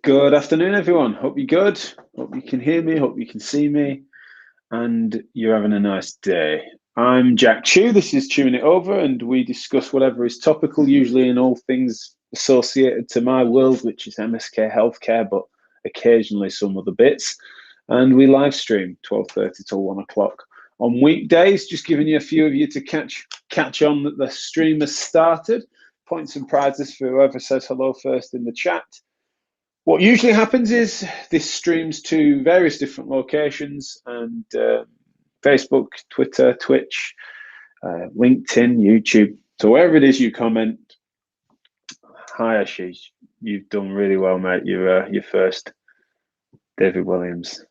Good afternoon, everyone. Hope you're good. Hope you can hear me. Hope you can see me. And you're having a nice day. I'm Jack Chew. This is Chewing It Over, and we discuss whatever is topical, usually in all things associated to my world, which is MSK healthcare, but occasionally some other bits. And we live stream 12:30 till 1 o'clock on weekdays. Just giving you a few of you to catch on that the stream has started. Points and prizes for whoever says hello first in the chat. What usually happens is this streams to various different locations and Facebook, Twitter, Twitch, LinkedIn, YouTube. So wherever it is you comment, hi Ashish, you've done really well, mate. You're first. David Williams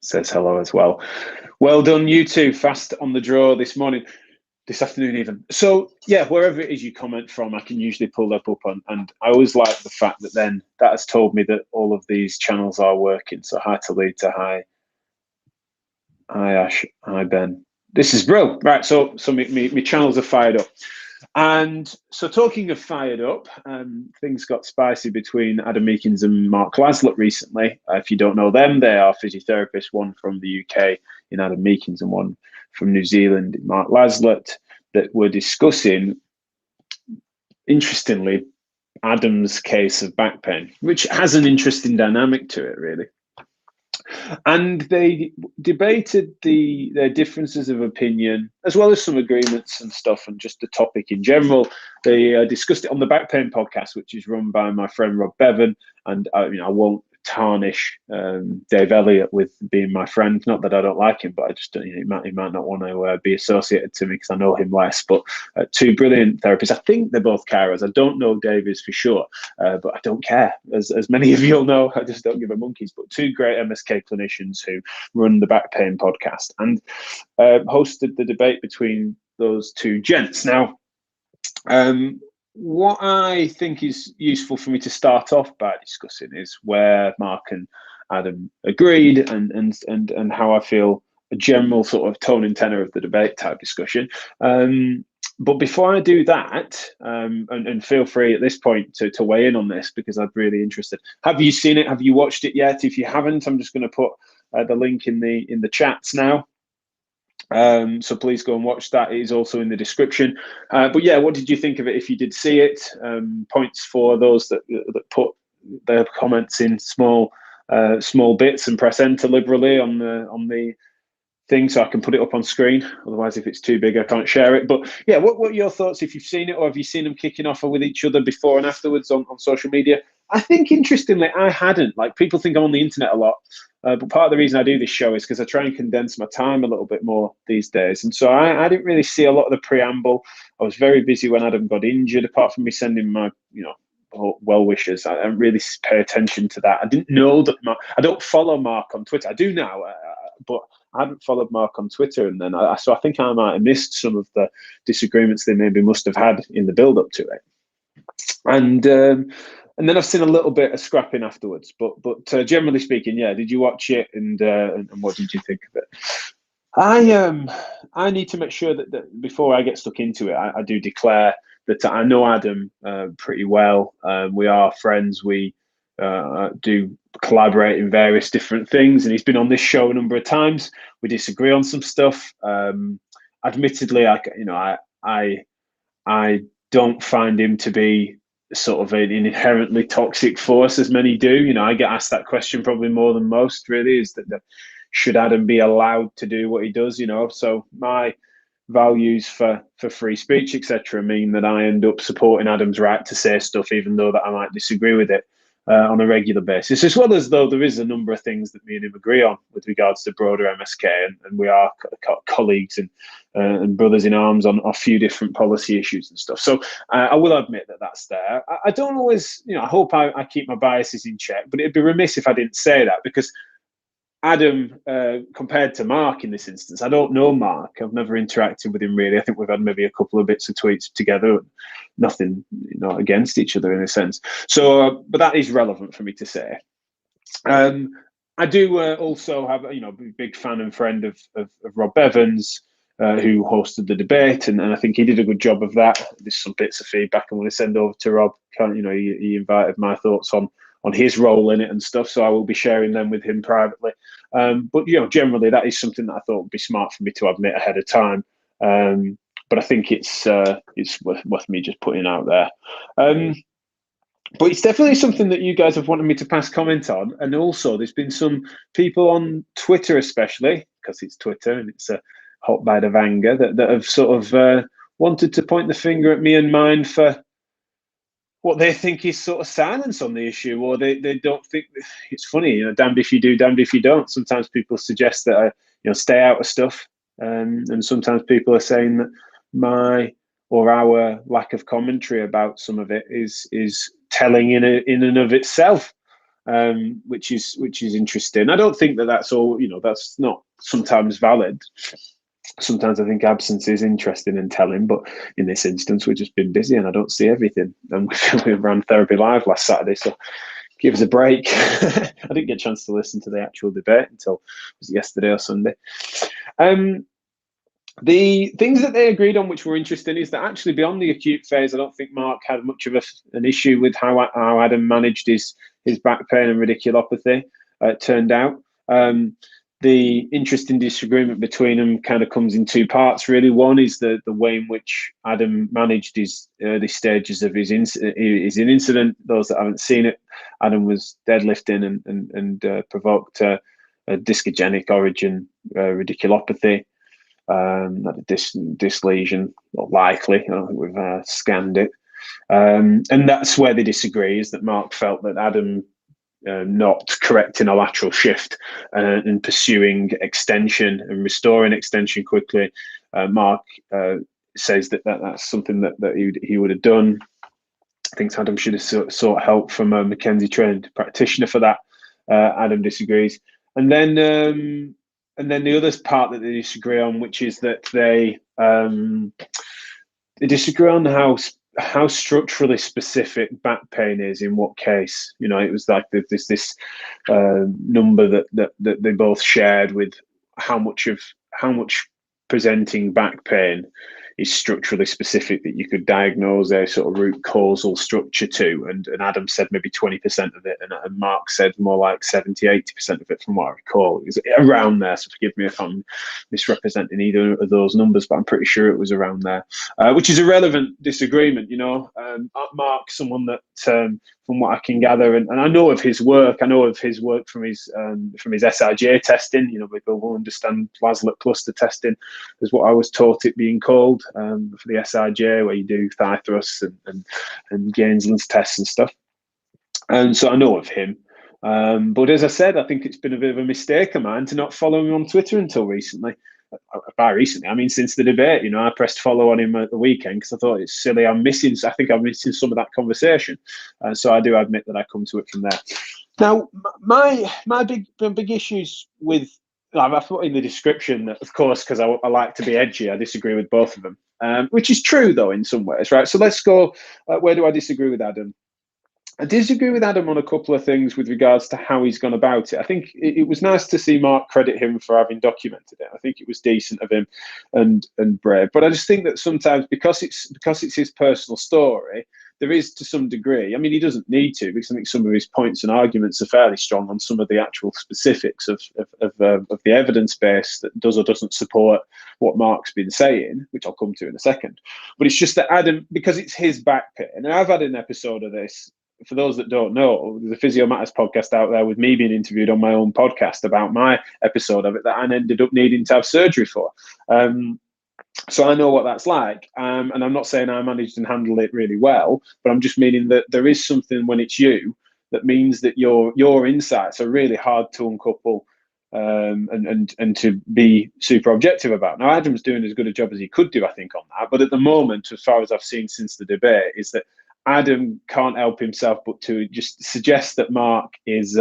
says hello as well. Well done, you two. Fast on the draw this morning. This afternoon even. So yeah, wherever it is you comment from, I can usually pull that up on, and I always like the fact that then that has told me that all of these channels are working. So hi Talita, hi Ash, hi Ben. This is bro. Right, so me channels are fired up. And so talking of fired up, things got spicy between Adam Meakins and Mark Laslett recently. If you don't know them, they are physiotherapists, one from the UK in Adam Meakins and one from New Zealand in Mark Laslett, that were discussing, interestingly, Adam's case of back pain, which has an interesting dynamic to it, really. And they debated their differences of opinion, as well as some agreements and stuff, and just the topic in general. They discussed it on the Back Pain podcast, which is run by my friend Rob Bevan. And I won't tarnish Dave Elliott with being my friend. Not that I don't like him, but I just don't. He might not want to be associated to me because I know him less. But two brilliant therapists. I think they're both carers. I don't know Dave is for sure, but I don't care. As many of you'll know, I just don't give a monkeys. But two great MSK clinicians who run the Back Pain podcast and hosted the debate between those two gents. Now, what I think is useful for me to start off by discussing is where Mark and Adam agreed and how I feel a general sort of tone and tenor of the debate type discussion. But before I do that, and feel free at this point to weigh in on this because I'm really interested. Have you seen it? Have you watched it yet? If you haven't, I'm just going to put the link in the chats now. So please go and watch that. It is also in the description. But yeah, what did you think of it if you did see it? Points for those that put their comments in small bits and press enter liberally on the thing so I can put it up on screen. Otherwise, if it's too big, I can't share it. But yeah, what are your thoughts if you've seen it, or have you seen them kicking off with each other before and afterwards on social media? I think, interestingly, I hadn't. Like, people think I'm on the internet a lot. But part of the reason I do this show is because I try and condense my time a little bit more these days. And so I didn't really see a lot of the preamble. I was very busy when Adam got injured, apart from me sending my, well wishes. I didn't really pay attention to that. I didn't know that I don't follow Mark on Twitter. I do now, but I hadn't followed Mark on Twitter. And then so I think I might have missed some of the disagreements they maybe must have had in the build up to it. And then I've seen a little bit of scrapping afterwards, but generally speaking, yeah. Did you watch it, and what did you think of it? I need to make sure that before I get stuck into it, I do declare that I know Adam pretty well. We are friends. We do collaborate in various different things, and he's been on this show a number of times. We disagree on some stuff. Admittedly, I don't find him to be sort of an inherently toxic force as many do. I get asked that question probably more than most, really, is that should Adam be allowed to do what he does? So my values for free speech, etc., mean that I end up supporting Adam's right to say stuff, even though that I might disagree with it on a regular basis, as well as though there is a number of things that me and him agree on with regards to broader MSK, and we are colleagues and brothers in arms on a few different policy issues and stuff. So I will admit that that's there. I don't always, I hope I keep my biases in check, but it'd be remiss if I didn't say that, because Adam, compared to Mark in this instance, I don't know Mark. I've never interacted with him really. I think we've had maybe a couple of bits of tweets together, nothing, against each other in a sense. So, but that is relevant for me to say. I do also have, a big fan and friend of Rob Evans, who hosted the debate, and I think he did a good job of that. There's some bits of feedback I want to send over to Rob. He invited my thoughts on on his role in it and stuff. So I will be sharing them with him privately. But generally that is something that I thought would be smart for me to admit ahead of time. But I think it's worth me just putting out there. But it's definitely something that you guys have wanted me to pass comment on. And also there's been some people on Twitter, especially because it's Twitter and it's a hotbed of anger, that have sort of wanted to point the finger at me and mine for what they think is sort of silence on the issue, or they don't think. It's funny, damned if you do, damned if you don't. Sometimes people suggest that I stay out of stuff, and sometimes people are saying that my or our lack of commentary about some of it is telling in and of itself, which is interesting. I don't think that that's all. That's not sometimes valid. Sometimes I think absence is interesting and telling, but in this instance, we've just been busy and I don't see everything. And we ran Therapy Live last Saturday, so give us a break. I didn't get a chance to listen to the actual debate until was it yesterday or Sunday. The things that they agreed on, which were interesting, is that actually beyond the acute phase, I don't think Mark had much of an issue with how Adam managed his back pain and radiculopathy. It turned out. The interesting disagreement between them kind of comes in two parts, really. One is the way in which Adam managed his early stages of his incident. Those that haven't seen it, Adam was deadlifting and provoked a discogenic origin radiculopathy, disc lesion, or likely. I don't think we've scanned it. And that's where they disagree, is that Mark felt that Adam not correcting a lateral shift and pursuing extension and restoring extension quickly. Mark says that that's something that he would have done. Thinks Adam should have sought help from a McKenzie trained practitioner for that. Adam disagrees. And then the other part that they disagree on, which is that they disagree on how structurally specific back pain is in what case. It was like there's this number that they both shared with how much presenting back pain is structurally specific that you could diagnose a sort of root causal structure to. And Adam said maybe 20% of it, and Mark said more like 70-80% of it, from what I recall. It was around there, so forgive me if I'm misrepresenting either of those numbers, but I'm pretty sure it was around there, which is a relevant disagreement. Mark, someone that, from what I can gather, and I know of his work, from his SIJ testing. People will understand Laslett cluster testing is what I was taught it being called, for the SIJ, where you do thigh thrusts and Gainsland's tests and stuff. And so I know of him. But as I said, I think it's been a bit of a mistake of mine to not follow him on Twitter until recently. By recently, I mean since the debate. I pressed follow on him at the weekend because I thought it's silly. I think I'm missing some of that conversation. So I do admit that I come to it from there. Now, my big issues with, I've put in the description that, of course, because I like to be edgy, I disagree with both of them, which is true, though, in some ways, right? So let's go, where do I disagree with Adam? I disagree with Adam on a couple of things with regards to how he's gone about it. I think it was nice to see Mark credit him for having documented it. I think it was decent of him and brave. But I just think that sometimes, because it's his personal story, there is, to some degree, I mean, he doesn't need to, because I think some of his points and arguments are fairly strong on some of the actual specifics of the evidence base that does or doesn't support what Mark's been saying, which I'll come to in a second. But it's just that Adam, because it's his back pain, and I've had an episode of this. For those that don't know, there's a Physio Matters podcast out there with me being interviewed on my own podcast about my episode of it that I ended up needing to have surgery for. So I know what that's like. And I'm not saying I managed and handled it really well, but I'm just meaning that there is something when it's you that means that your insights are really hard to uncouple and to be super objective about. Now, Adam's doing as good a job as he could do, I think, on that. But at the moment, as far as I've seen since the debate, is that Adam can't help himself but to just suggest that Mark is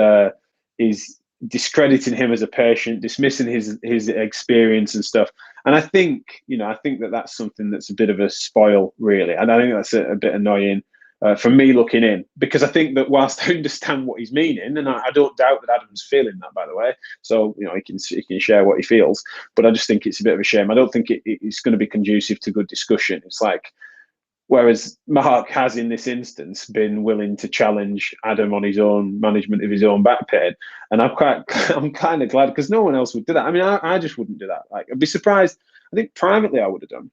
discrediting him as a patient, dismissing his experience and stuff. And I think that that's something that's a bit of a spoil, really. And I think that's a bit annoying for me looking in, because I think that whilst I understand what he's meaning, and I don't doubt that Adam's feeling that, by the way, so he can share what he feels, but I just think it's a bit of a shame. I don't think it's going to be conducive to good discussion. It's like, Whereas Mark has, in this instance, been willing to challenge Adam on his own management of his own back pain, and I'm kind of glad, because no one else would do that. I mean, I just wouldn't do that. Like, I'd be surprised. I think privately I would have done,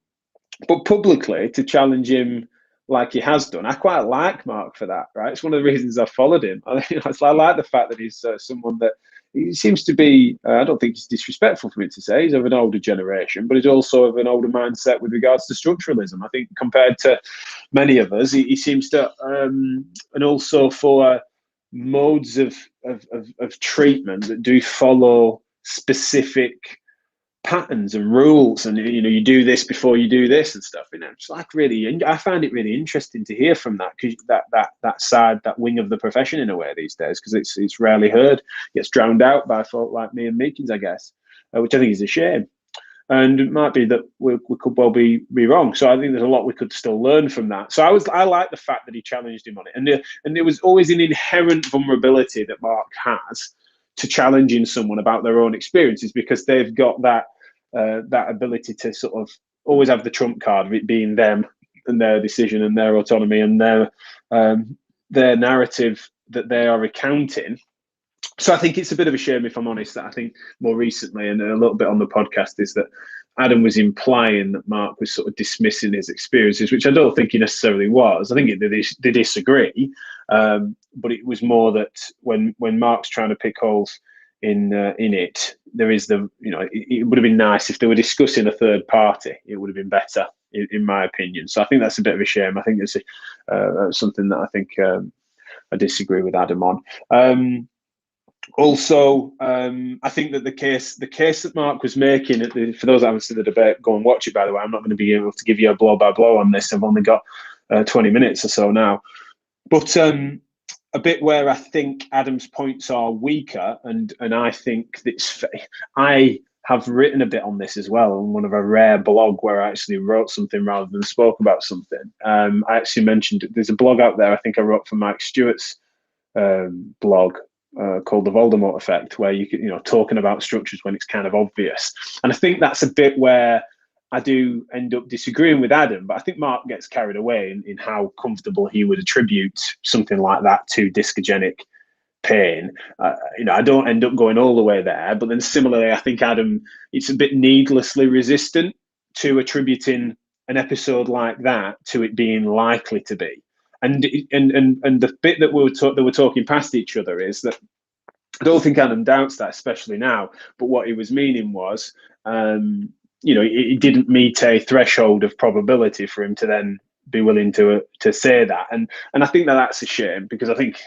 but publicly to challenge him like he has done, I quite like Mark for that. Right, it's one of the reasons I followed him. I like the fact that he's someone that he seems to be. I don't think it's disrespectful for me to say he's of an older generation, but he's also of an older mindset with regards to structuralism. I think compared to many of us, he seems to, and also for modes of treatment that do follow specific patterns and rules, and you do this before you do this and stuff. It's like, really, I find it really interesting to hear from that, because that side, that wing of the profession in a way these days, because it's rarely heard. It gets drowned out by folk like me and Meakins, I guess, which I think is a shame. And it might be that we could well be wrong. So I think there's a lot we could still learn from that. So I like the fact that he challenged him on it, and there was always an inherent vulnerability that Mark has to challenging someone about their own experiences, because they've got that ability to sort of always have the trump card of it being them and their decision and their autonomy and their narrative that they are recounting. So I think it's a bit of a shame, if I'm honest, that I think more recently, and a little bit on the podcast, is that Adam was implying that Mark was sort of dismissing his experiences, which I don't think he necessarily was. I think they disagree, but it was more that when Mark's trying to pick holes in it, there is it would have been nice if they were discussing a third party. It would have been better, in my opinion. So I think that's a bit of a shame. I think it's something that I think I disagree with Adam on. Also, I think that the case that Mark was making, for those that haven't seen the debate, go and watch it, by the way. I'm not going to be able to give you a blow by blow on this. I've only got 20 minutes or so now. But a bit where I think Adam's points are weaker, and I think I have written a bit on this as well on one of a rare blog where I actually wrote something rather than spoke about something. I actually mentioned, there's a blog out there I think I wrote for Mike Stewart's blog, called The Voldemort Effect, where talking about structures when it's kind of obvious. And I think that's a bit where I do end up disagreeing with Adam, but I think Mark gets carried away in how comfortable he would attribute something like that to discogenic pain. I don't end up going all the way there, but then similarly, I think Adam, it's a bit needlessly resistant to attributing an episode like that to it being likely to be. And the bit that we're talking past each other is that I don't think Adam doubts that, especially now. But what he was meaning was, it didn't meet a threshold of probability for him to then be willing to say that. And I think that's a shame, because I think,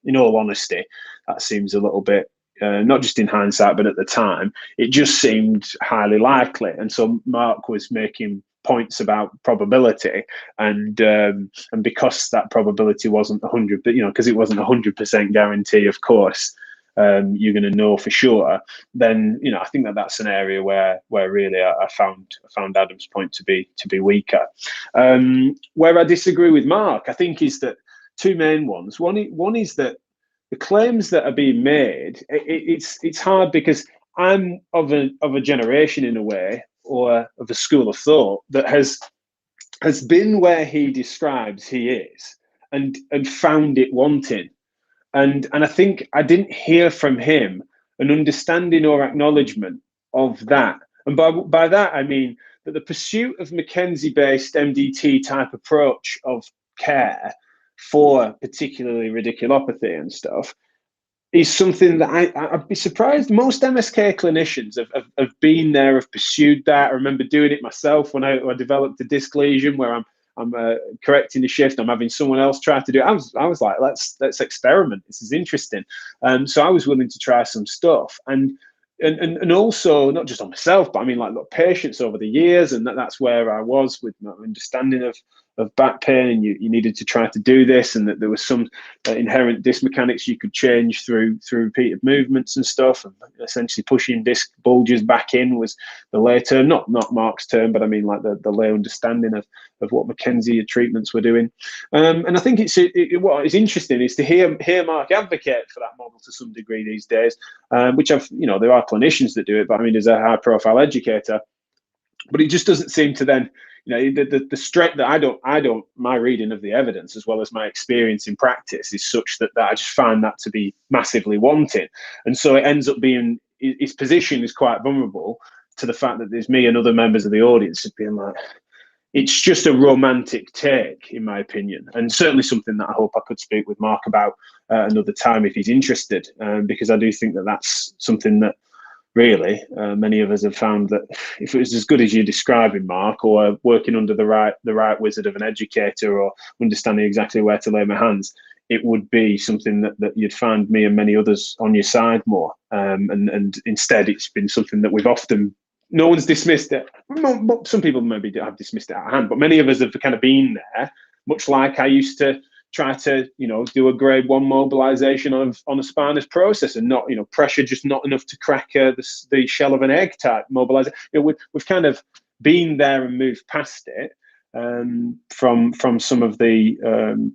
in all honesty, that seems a little bit, not just in hindsight, but at the time, it just seemed highly likely. And so Mark was making points about probability, and because that probability wasn't 100, because it wasn't 100% guarantee, of course, you're going to know for sure. Then I think that's an area where really I found Adam's point to be weaker. Where I disagree with Mark, I think, is that two main ones. One is that the claims that are being made, it's hard, because I'm of a generation, in a way, or of a school of thought that has been where he describes he is, and found it wanting. And I think I didn't hear from him an understanding or acknowledgement of that. And by that, I mean that the pursuit of Mackenzie-based MDT type approach of care for particularly radiculopathy and stuff is something that I'd be surprised most MSK clinicians have been there, have pursued that. I remember doing it myself when I developed a disc lesion where I'm correcting the shift. I'm having someone else try to do it. I was like, let's experiment. This is interesting. So I was willing to try some stuff, and also not just on myself, but I mean like patients over the years, and that's where I was with my understanding of back pain, and you needed to try to do this, and that there was some inherent disc mechanics you could change through repeated movements and stuff, and essentially pushing disc bulges back in was the lay term, not Mark's term, but I mean like the lay understanding of what Mackenzie treatments were doing. And I think what is interesting is to hear Mark advocate for that model to some degree these days, which there are clinicians that do it, but I mean, as a high profile educator, but it just doesn't seem to then the strength that I don't my reading of the evidence as well as my experience in practice is such that I just find that to be massively wanting, and so it ends up being his position is quite vulnerable to the fact that there's me and other members of the audience just being like, it's just a romantic take, in my opinion, and certainly something that I hope I could speak with Mark about another time if he's interested, because I do think that that's something that really many of us have found that if it was as good as you're describing, Mark, or working under the right wizard of an educator, or understanding exactly where to lay my hands, it would be something that you'd find me and many others on your side more. And instead, it's been something that we've often, no one's dismissed it. Some people maybe have dismissed it out of hand, but many of us have kind of been there, much like I used to try to, do a grade 1 mobilization on a spinous process, and not, pressure just not enough to crack the shell of an egg type mobilization. We've kind of been there and moved past it, from some of the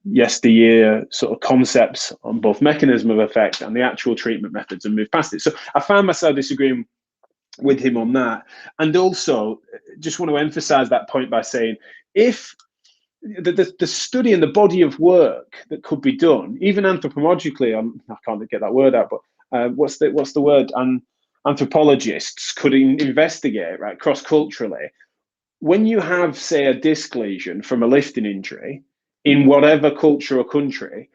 yesteryear sort of concepts on both mechanism of effect and the actual treatment methods, and moved past it. So I find myself disagreeing with him on that, and also just want to emphasize that point by saying, if the study and the body of work that could be done, even anthropologically, I can't get that word out, but what's the word? Anthropologists could investigate, right, cross-culturally. When you have, say, a disc lesion from a lifting injury in whatever culture or country,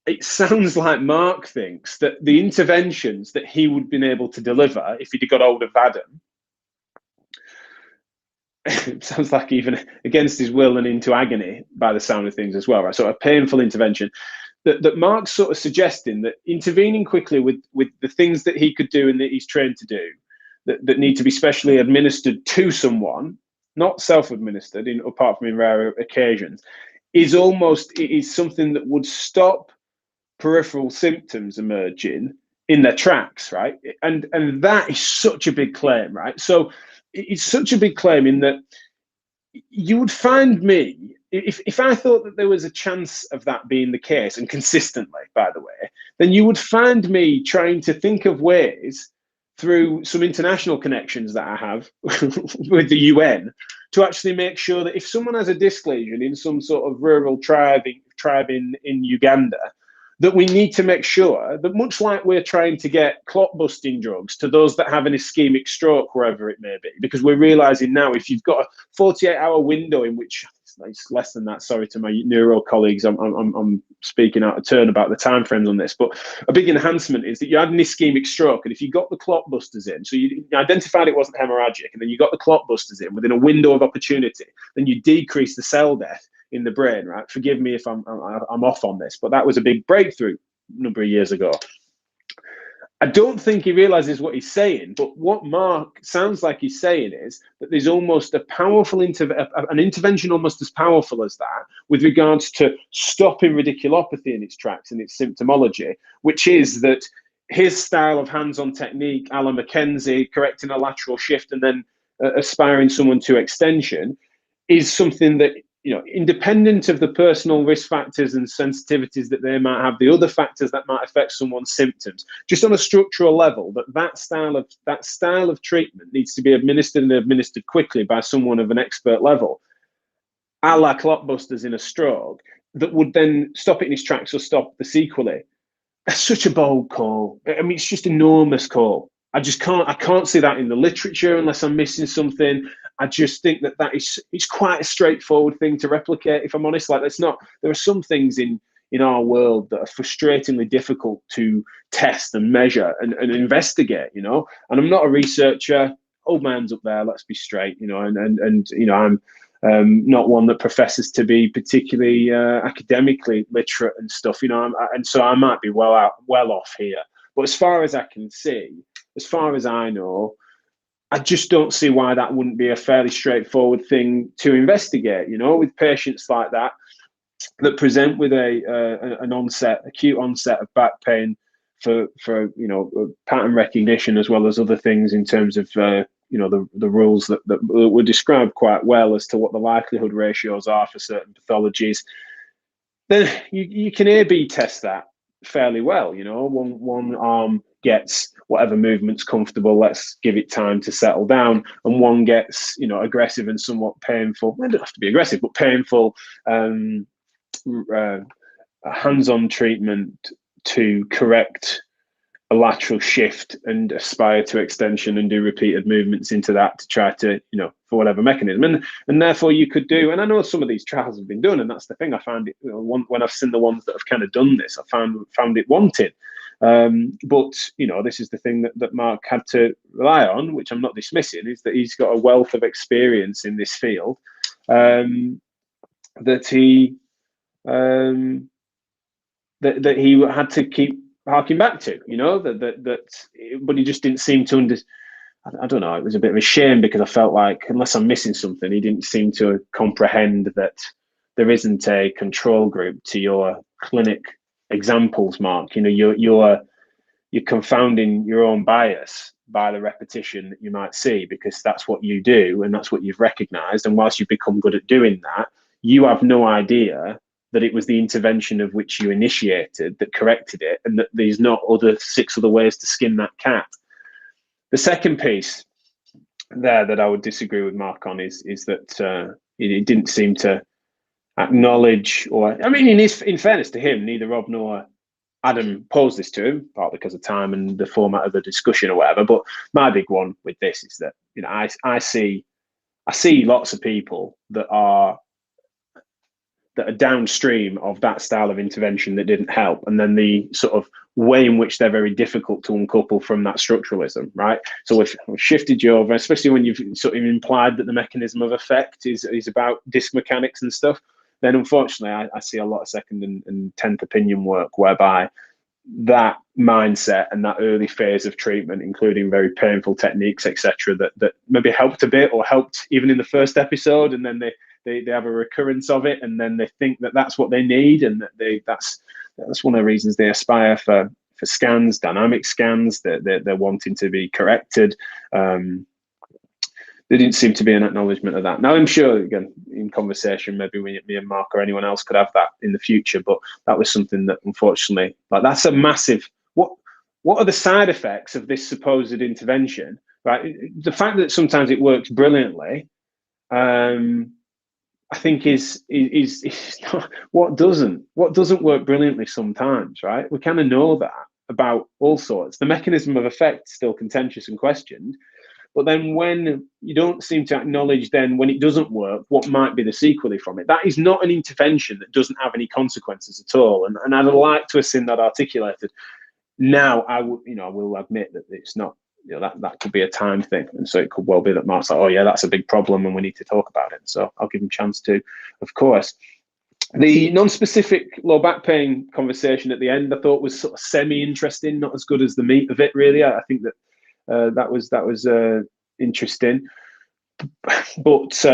it sounds like Mark thinks that the interventions that he would have been able to deliver if he'd got hold of Adam, it sounds like even against his will and into agony by the sound of things as well, right? So a painful intervention that Mark's sort of suggesting that intervening quickly with the things that he could do and that he's trained to do that need to be specially administered to someone, not self-administered, apart from in rare occasions, is something that would stop peripheral symptoms emerging in their tracks, right? And that is such a big claim, right? So it's such a big claim in that you would find me, if I thought that there was a chance of that being the case, and consistently, by the way, then you would find me trying to think of ways through some international connections that I have with the UN to actually make sure that if someone has a disc lesion in some sort of rural tribe in Uganda, that we need to make sure that, much like we're trying to get clot-busting drugs to those that have an ischemic stroke, wherever it may be, because we're realizing now if you've got a 48-hour window in which, it's less than that, sorry to my neuro colleagues, I'm speaking out of turn about the timeframes on this, but a big enhancement is that you had an ischemic stroke, and if you got the clot busters in, so you identified it wasn't hemorrhagic, and then you got the clot busters in within a window of opportunity, then you decrease the cell death in the brain, right? Forgive me if I'm off on this, but that was a big breakthrough a number of years ago. I don't think he realizes what he's saying, but what Mark sounds like he's saying is that there's almost a powerful an intervention almost as powerful as that with regards to stopping radiculopathy in its tracks and its symptomology, which is that his style of hands-on technique, a la Mackenzie, correcting a lateral shift and then aspiring someone to extension, is something that, independent of the personal risk factors and sensitivities that they might have, the other factors that might affect someone's symptoms, just on a structural level, that style of treatment needs to be administered quickly by someone of an expert level, a la clotbusters in a stroke, that would then stop it in its tracks or stop the sequelae. That's such a bold call. I mean, it's just an enormous call. I can't see that in the literature unless I'm missing something. I just think it's quite a straightforward thing to replicate, if I'm honest. Like, there are some things in our world that are frustratingly difficult to test and measure and investigate, and I'm not a researcher. Hold my hands up there, let's be straight, and I'm not one that professes to be particularly academically literate and stuff, and so I might be well off here. But as far as I can see, as far as I know, I just don't see why that wouldn't be a fairly straightforward thing to investigate, with patients like that present with an acute onset of back pain for pattern recognition, as well as other things in terms of the rules that were described quite well as to what the likelihood ratios are for certain pathologies. Then you can A/B test that fairly well. One arm gets whatever movement's comfortable, let's give it time to settle down, and one gets, aggressive and somewhat painful. It doesn't have to be aggressive, but painful, hands-on treatment to correct a lateral shift and aspire to extension and do repeated movements into that to try to, for whatever mechanism. And therefore you could do, and I know some of these trials have been done, and that's the thing, I found it, when I've seen the ones that have kind of done this, I found it wanted. But, this is the thing that Mark had to rely on, which I'm not dismissing, is that he's got a wealth of experience in this field, that he that he had to keep harking back to, but he just didn't seem to I don't know, it was a bit of a shame, because I felt like, unless I'm missing something, he didn't seem to comprehend that there isn't a control group to your clinic examples, Mark. You're confounding your own bias by the repetition that you might see, because that's what you do and that's what you've recognized. And whilst you've become good at doing that, you have no idea that it was the intervention of which you initiated that corrected it, and that there's not 6 other ways to skin that cat. The second piece there that I would disagree with Mark on is that it didn't seem to acknowledge, in fairness to him, neither Rob nor Adam posed this to him, partly because of time and the format of the discussion or whatever. But my big one with this is that, I see lots of people that are downstream of that style of intervention that didn't help, and then the sort of way in which they're very difficult to uncouple from that structuralism, right? So we've shifted you over, especially when you've sort of implied that the mechanism of effect is about disc mechanics and stuff, then unfortunately I see a lot of second and 10th opinion work whereby that mindset and that early phase of treatment, including very painful techniques, etc., that maybe helped a bit or helped even in the first episode, and then they have a recurrence of it, and then they think that that's what they need, and that's one of the reasons they aspire for scans, dynamic scans, that they're wanting to be corrected. There didn't seem to be an acknowledgement of that. Now, I'm sure, again, in conversation, maybe me and Mark or anyone else could have that in the future, but that was something that, unfortunately, that's a massive, what are the side effects of this supposed intervention, right? The fact that sometimes it works brilliantly, I think is not, what doesn't work brilliantly sometimes, right? We kind of know that about all sorts. The mechanism of effect is still contentious and questioned, but then when you don't seem to acknowledge then when it doesn't work, what might be the sequelae from it, that is not an intervention that doesn't have any consequences at all. And I'd like to have seen that articulated. Now I will admit that it's not, that could be a time thing, and so it could well be that Mark's like, oh yeah, that's a big problem and we need to talk about it. So I'll give him a chance to, of course. The non-specific low back pain conversation at the end I thought was sort of semi-interesting, not as good as the meat of it, really. I think that that was interesting. But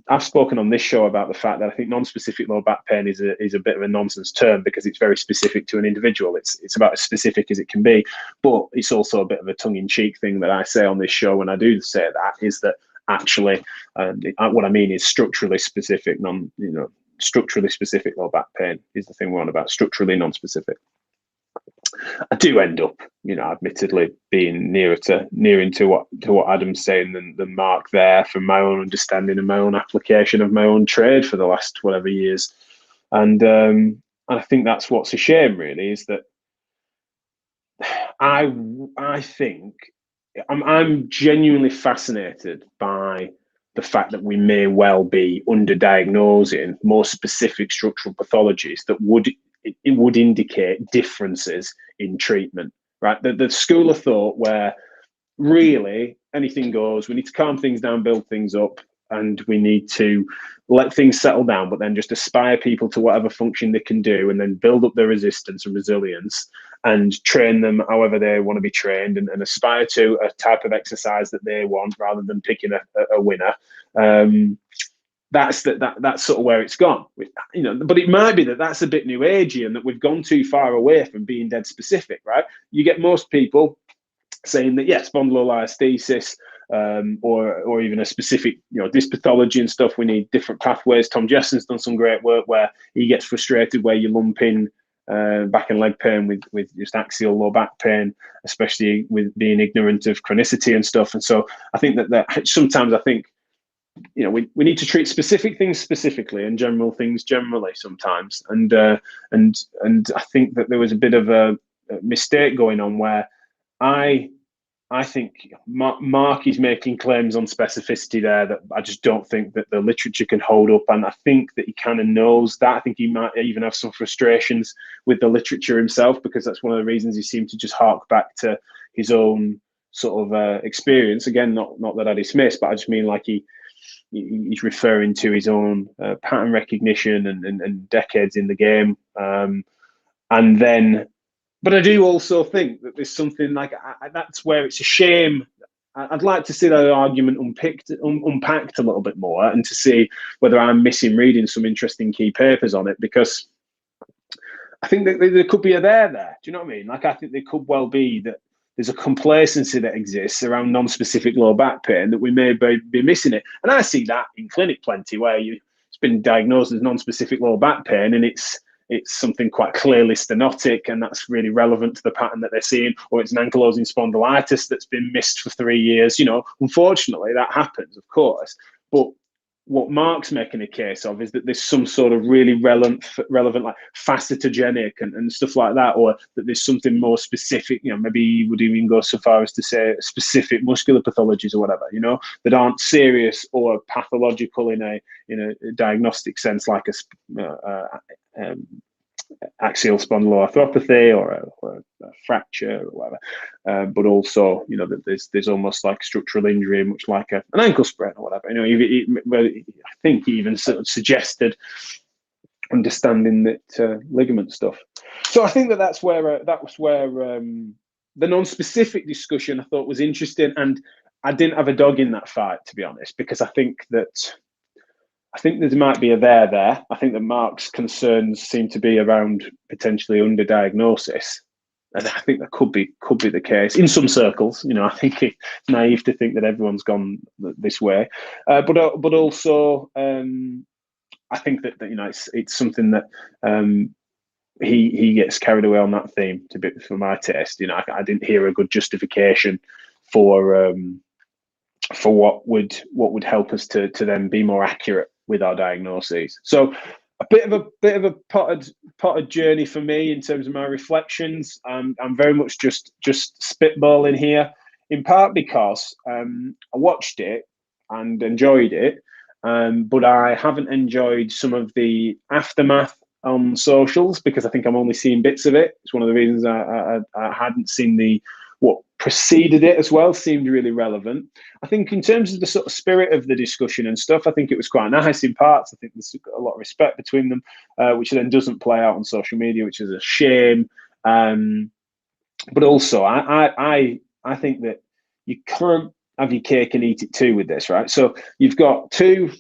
I've spoken on this show about the fact that I think non-specific low back pain is a bit of a nonsense term, because it's very specific to an individual. It's about as specific as it can be, but it's also a bit of a tongue-in-cheek thing that I say on this show when I do say that, is that actually what I mean is structurally specific, structurally specific low back pain is the thing we're on about. Structurally non-specific. I do end up, admittedly being nearer to what Adam's saying than Mark there, from my own understanding and my own application of my own trade for the last whatever years, and I think that's what's a shame, really, is that I think I'm genuinely fascinated by the fact that we may well be underdiagnosing more specific structural pathologies that would indicate differences in treatment, right? The school of thought where really anything goes, we need to calm things down, build things up, and we need to let things settle down, but then just aspire people to whatever function they can do, and then build up their resistance and resilience and train them however they want to be trained, and aspire to a type of exercise that they want rather than picking a winner. That's sort of where it's gone, but it might be that that's a bit new agey, and that we've gone too far away from being dead specific, right? You get most people saying that, yes, spondylolisthesis, or even a specific, disc pathology and stuff, we need different pathways. Tom Jessen's done some great work where he gets frustrated where you lump in back and leg pain with just axial low back pain, especially with being ignorant of chronicity and stuff. And so I think that sometimes I think, you know, we need to treat specific things specifically and general things generally sometimes. And I think that there was a bit of a mistake going on where I think Mark is making claims on specificity there that I just don't think that the literature can hold up. And I think that he kind of knows that. I think he might even have some frustrations with the literature himself, because that's one of the reasons he seemed to just hark back to his own sort of experience. Again, not that I dismiss, but I just mean like he's referring to his own pattern recognition and decades in the game. And then, but I do also think that there's something like that's where it's a shame. I'd like to see that argument unpacked a little bit more, and to see whether I'm missing reading some interesting key papers on it, because I think that there could be a there. Do you know what I mean? Like, I think there could well be that there's a complacency that exists around non-specific low back pain that we may be missing it. And I see that in clinic plenty, where it's been diagnosed as non-specific low back pain, and it's something quite clearly stenotic, and that's really relevant to the pattern that they're seeing, or it's an ankylosing spondylitis that's been missed for 3 years. You know, unfortunately, that happens, of course. But what Mark's making a case of is that there's some sort of really relevant like facetogenic and stuff like that, or that there's something more specific. You know, maybe you would even go so far as to say specific muscular pathologies or whatever, you know, that aren't serious or pathological in a diagnostic sense, like a axial spondyloarthropathy or a fracture or whatever, but also, you know, that there's almost like structural injury, much like an ankle sprain or whatever. You know, I think he even sort of suggested understanding that ligament stuff. So I think that was where the non-specific discussion I thought was interesting, and I didn't have a dog in that fight, to be honest, because I think there might be a there. I think that Mark's concerns seem to be around potentially underdiagnosis, and I think that could be the case in some circles. You know, I think it's naive to think that everyone's gone this way, but also I think that you know, it's something that he gets carried away on that theme to bit for my taste. You know, I didn't hear a good justification for what would help us to then be more accurate with our diagnoses. So a bit of a potted journey for me in terms of my reflections. I'm very much just spitballing here, in part because I watched it and enjoyed it, but I haven't enjoyed some of the aftermath on socials, because I think I'm only seeing bits of it. It's one of the reasons I hadn't seen what preceded it as well. Seemed really relevant. I think in terms of the sort of spirit of the discussion and stuff, I think it was quite nice in parts. I think there's a lot of respect between them, which then doesn't play out on social media, which is a shame. But also, I think that you can't have your cake and eat it too with this, right? So you've got two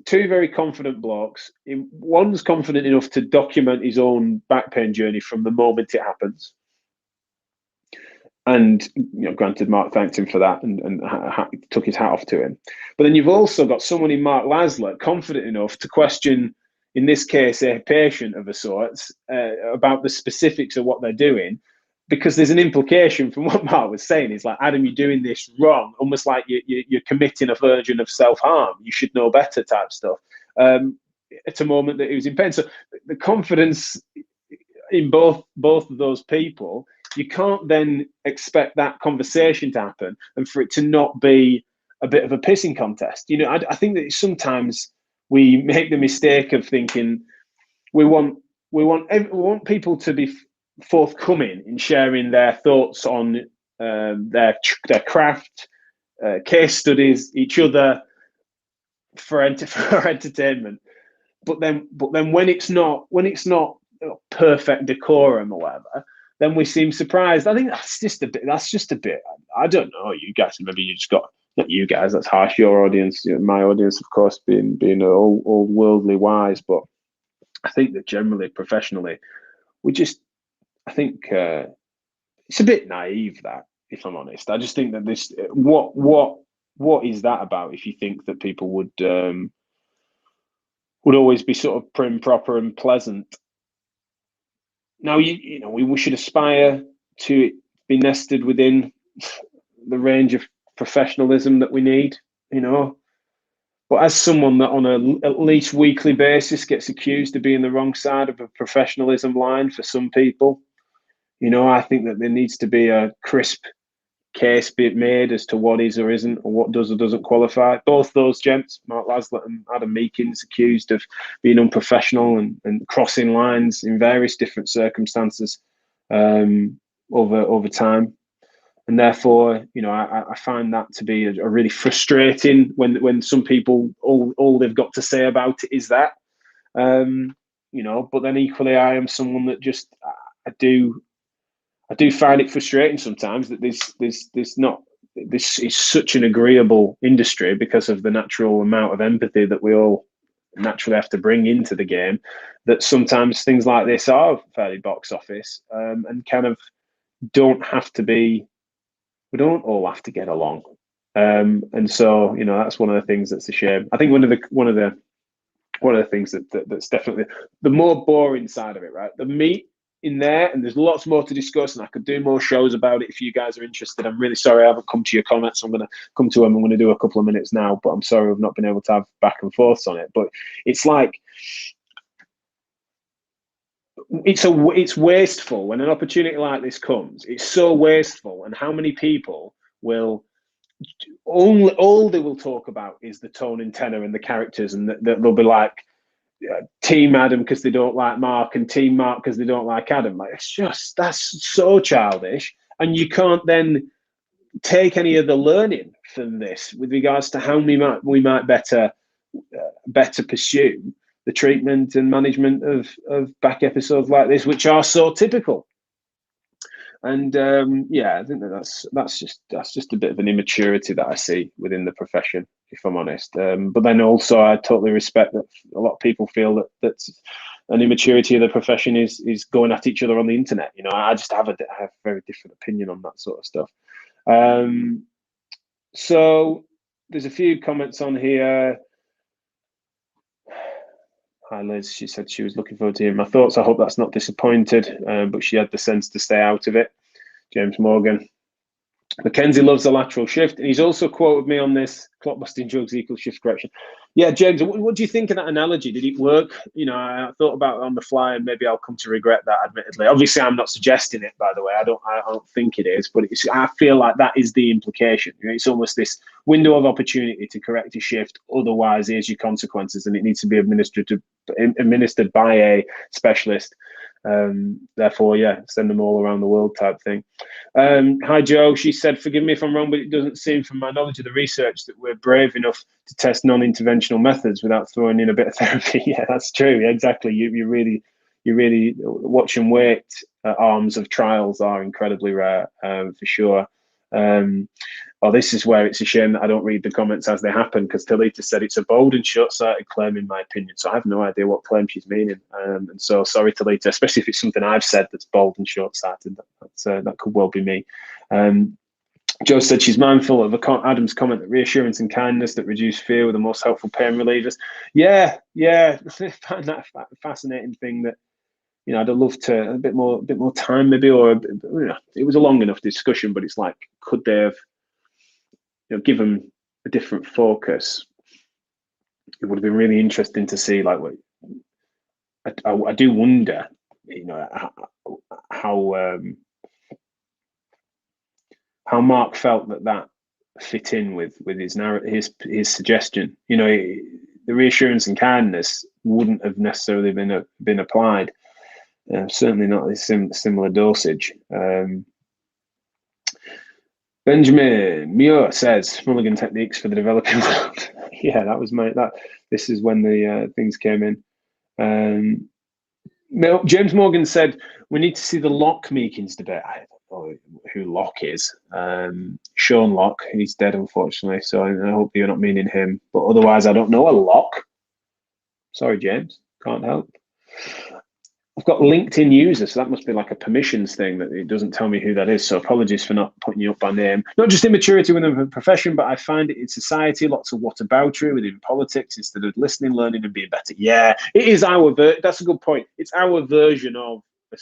very confident blokes. One's confident enough to document his own back pain journey from the moment it happens. And, you know, granted, Mark thanked him for that and took his hat off to him. But then you've also got someone in Mark Laslett confident enough to question, in this case, a patient of a sort, about the specifics of what they're doing, because there's an implication from what Mark was saying. It's like, Adam, you're doing this wrong, almost like you're committing a version of self-harm. You should know better type stuff. At a moment that he was in pain. So the confidence in both of those people, you can't then expect that conversation to happen and for it to not be a bit of a pissing contest. You know, I think that sometimes we make the mistake of thinking we want people to be forthcoming in sharing their thoughts on their craft, case studies, each other for entertainment. But then when it's not perfect decorum or whatever, then we seem surprised. I think that's just a bit. I don't know, you guys. Maybe you just got, not you guys. That's harsh. Your audience, my audience, of course, being all worldly wise. But I think that generally, professionally, I think it's a bit naive, that, if I'm honest. I just think that this, what is that about? If you think that people would always be sort of prim, proper, and pleasant. Now, we should aspire to be nested within the range of professionalism that we need, But as someone that on a at least weekly basis gets accused of being the wrong side of a professionalism line for some people, I think that there needs to be a crisp case be made as to what is or isn't, or what does or doesn't qualify. Both those gents, Mark Laslett and Adam Meakins, accused of being unprofessional and crossing lines in various different circumstances over time. And therefore, I find that to be a really frustrating when some people all they've got to say about it is that, But then equally, I am someone that just I do find it frustrating sometimes that this is such an agreeable industry because of the natural amount of empathy that we all naturally have to bring into the game. That sometimes things like this are fairly box office and kind of don't have to be. We don't all have to get along, and so that's one of the things that's a shame. I think one of the things that's definitely the more boring side of it, right? The meat in there, and there's lots more to discuss, and I could do more shows about it if you guys are interested. I'm really sorry I haven't come to your comments. I'm going to come to them. I'm going to do a couple of minutes now, but I'm sorry I've not been able to have back and forths on it. But it's like it's wasteful when an opportunity like this comes. It's so wasteful, and how many people will all they will talk about is the tone and tenor and the characters, and they'll be like Team Adam because they don't like Mark, and Team Mark because they don't like Adam. Like, that's so childish, and you can't then take any of the learning from this with regards to how we might better pursue the treatment and management of back episodes like this, which are so typical. And I think that's just a bit of an immaturity that I see within the profession, if I'm honest. But then also, I totally respect that a lot of people feel that an immaturity of the profession is going at each other on the internet. I just have a very different opinion on that sort of stuff. So there's a few comments on here. Hi, Liz. She said she was looking forward to hearing my thoughts. I hope that's not disappointed, but she had the sense to stay out of it. James Morgan. Mackenzie loves the lateral shift, and he's also quoted me on this: clock busting drugs equals shift correction. Yeah, James, what do you think of that analogy? Did it work? I thought about it on the fly, and maybe I'll come to regret that, admittedly. Obviously, I'm not suggesting it, by the way. I don't think it is, but I feel like that is the implication. It's almost this window of opportunity to correct a shift. Otherwise, here's your consequences, and it needs to be administered by a specialist. Therefore, send them all around the world type thing. Hi, Joe. She said, forgive me if I'm wrong, but it doesn't seem from my knowledge of the research that we're brave enough to test non-interventional methods without throwing in a bit of therapy. Yeah, that's true. Yeah, exactly. You really watch and wait arms of trials are incredibly rare, for sure. This is where it's a shame that I don't read the comments as they happen, because Talita said it's a bold and short-sighted claim, in my opinion. So I have no idea what claim she's meaning. And so sorry, Talita, especially if it's something I've said that's bold and short-sighted. That could well be me. Joe said she's mindful of Adam's comment that reassurance and kindness that reduce fear were the most helpful pain relievers. Yeah. I find that a fascinating thing that, I'd have loved to a bit more time, maybe, or it was a long enough discussion, but it's like, could they have, given a different focus? It would have been really interesting to see. Like, I do wonder, how Mark felt that fit in with his suggestion. The reassurance and kindness wouldn't have necessarily been applied. Certainly not a similar dosage. Benjamin Muir says Mulligan techniques for the developing world. Yeah, that was this is when the things came in. James Morgan said we need to see the Locke Meakins debate. I don't know who Locke is. Sean Locke, he's dead, unfortunately. So I hope you're not meaning him. But otherwise, I don't know a Locke. Sorry, James, can't help. I've got LinkedIn users, so that must be like a permissions thing that it doesn't tell me who that is. So apologies for not putting you up by name. Not just immaturity within the profession, but I find it in society, lots of whataboutery within politics instead of listening, learning, and being better. Yeah, it is that's a good point. It's our version of a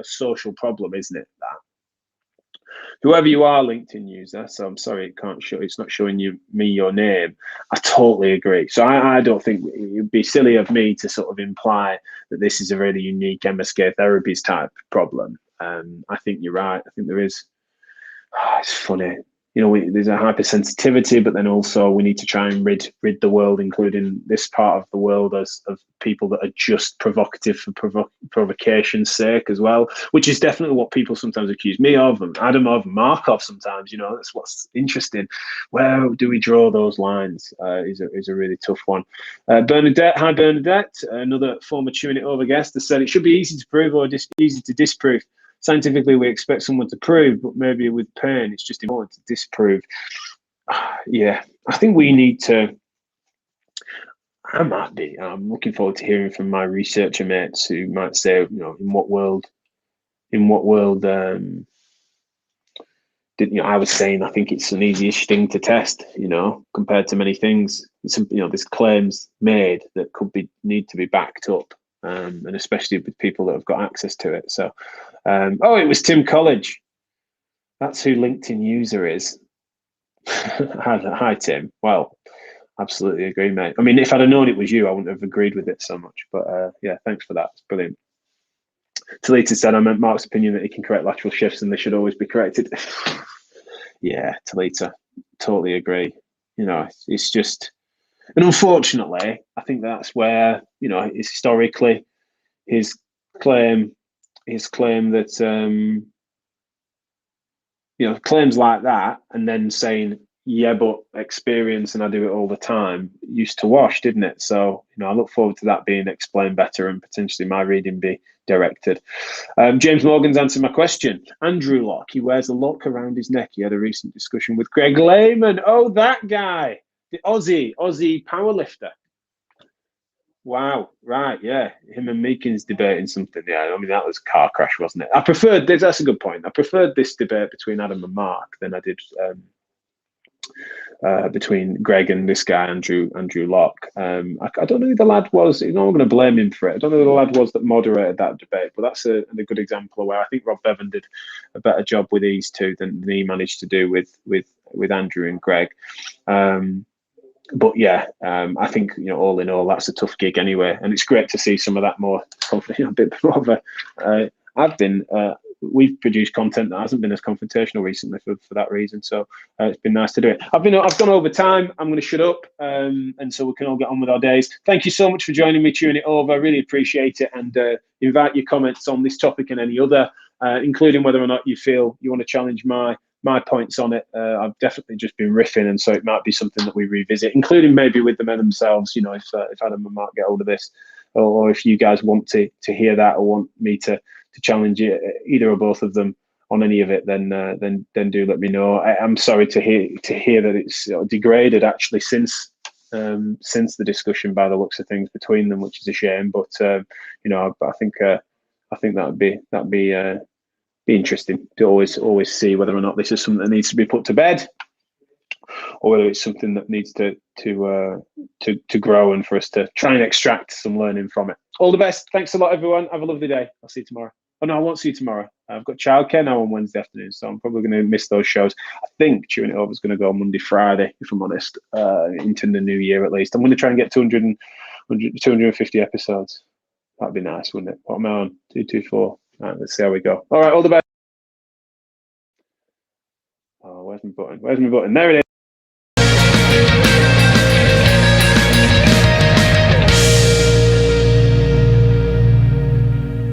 social problem, isn't it? That whoever you are, LinkedIn user. So I'm sorry, it can't show. It's not showing me your name. I totally agree. So I don't think it'd be silly of me to sort of imply that this is a really unique MSK therapies type problem. I think you're right. I think there is. Oh, it's funny. There's a hypersensitivity, but then also we need to try and rid the world, including this part of the world, of people that are just provocative for provocation's sake as well, which is definitely what people sometimes accuse me of, and Adam of, Mark of sometimes. That's what's interesting. Where do we draw those lines? Is a really tough one. Bernadette, hi Bernadette, another former Chewing It Over guest, has said it should be easy to prove or easy to disprove. Scientifically, we expect someone to prove, but maybe with pain, it's just important to disprove. Yeah, I think we need to. I'm looking forward to hearing from my researcher mates who might say, in what world, I was saying, I think it's an easy-ish thing to test, compared to many things. There's claims made that need to be backed up, and especially with people that have got access to it. So, it was Tim College. That's who LinkedIn user is. Hi, Tim. Well, absolutely agree, mate. I mean, if I'd have known it was you, I wouldn't have agreed with it so much. But yeah, thanks for that. It's brilliant. Talita said, I meant Mark's opinion that he can correct lateral shifts and they should always be corrected. Yeah, Talita, totally agree. It's just, and unfortunately, I think that's where, historically, his claim that, claims like that, and then saying, yeah, but experience and I do it all the time, used to wash, didn't it? So, I look forward to that being explained better and potentially my reading be directed. James Morgan's answered my question. Andrew Locke, he wears a lock around his neck. He had a recent discussion with Greg Lehman. Oh, that guy, the Aussie powerlifter. Wow, right, yeah. Him and Meakins debating something. Yeah, I mean, that was a car crash, wasn't it? That's a good point. I preferred this debate between Adam and Mark than I did between Greg and this guy, Andrew Locke. I don't know who the lad was. I'm going to blame him for it. I don't know who the lad was that moderated that debate, but that's a good example of where I think Rob Bevan did a better job with these two than he managed to do with Andrew and Greg. But yeah, I think all in all, that's a tough gig anyway, and it's great to see some of that more, a bit more of a. We've produced content that hasn't been as confrontational recently for that reason, so it's been nice to do it. I've gone over time. I'm going to shut up, and so we can all get on with our days. Thank you so much for joining me, Chewing It Over. I really appreciate it, and invite your comments on this topic and any other, including whether or not you feel you want to challenge my points on it. I've definitely just been riffing, and so it might be something that we revisit, including maybe with the men themselves. If Adam and Mark get hold of this, or if you guys want to hear that, or want me to challenge either or both of them on any of it, then do let me know. I'm sorry to hear that it's degraded actually since the discussion, by the looks of things, between them, which is a shame. But I think that'd be interesting to always see whether or not this is something that needs to be put to bed, or whether it's something that needs to grow, and for us to try and extract some learning from it. All the best. Thanks a lot, everyone. Have a lovely day. I'll see you tomorrow. Oh no, I won't see you tomorrow. I've got childcare now on Wednesday afternoon, so I'm probably going to miss those shows. I think Chewing It Over is going to go Monday, Friday, if I'm honest, into the new year at least. I'm going to try and get 250 episodes. That'd be nice, wouldn't it? What am I on? 224. Right, let's see how we go. All right, all the best. Oh, where's my button? There it is.